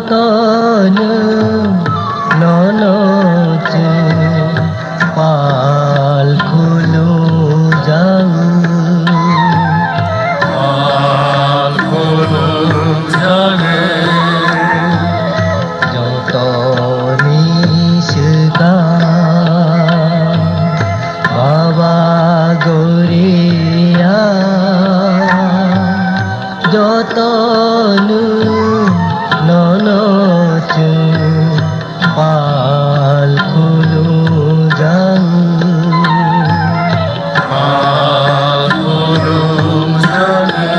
যতন ননচে পাল খুলো যাও পাল খুলো জাগে যত নিশকা বাবা গরিয়া যতন ননচে পাল খুলো যাও পাল খুলো জাগে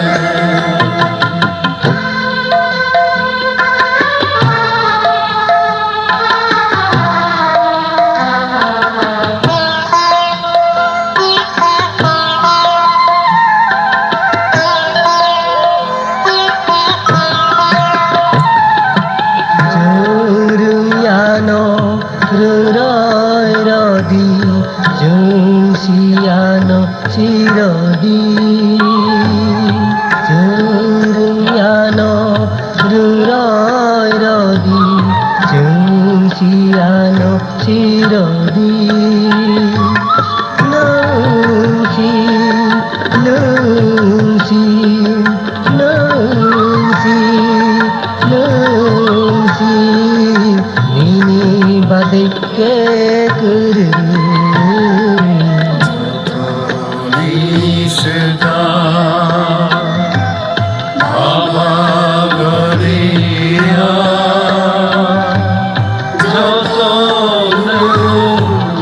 রয় রদি জুসিয়ানো চিরদি জুরিয়ানো রয় রদি জুসিয়ানো চিরদি নৌসি নৌসি নৌসি নৌসি নিনি বাদে কে করে নিশকা বাবা গরিয়া যতন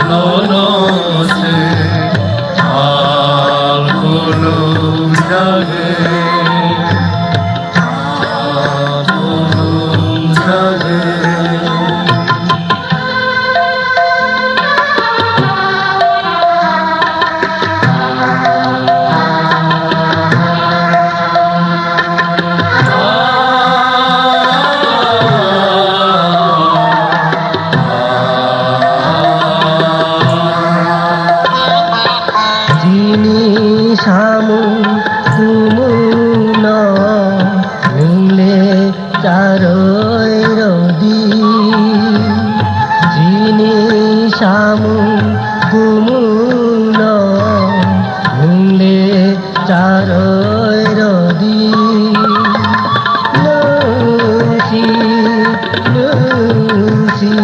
ননচে পাল খুলো জাগে পাল খুলো জাগে সামু তুমুন মিলে চারয় রদি যিনি সামু তুমুন মিলে চারয় রদি নৌসি নৌসি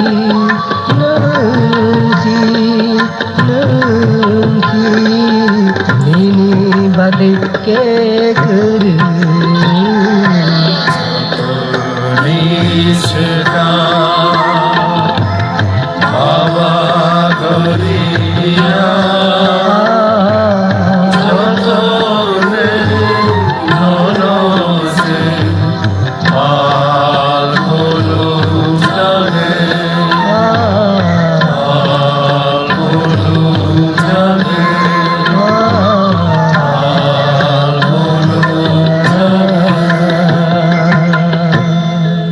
নৌসি নৌসি নিনি বাদে কে করে নিশকা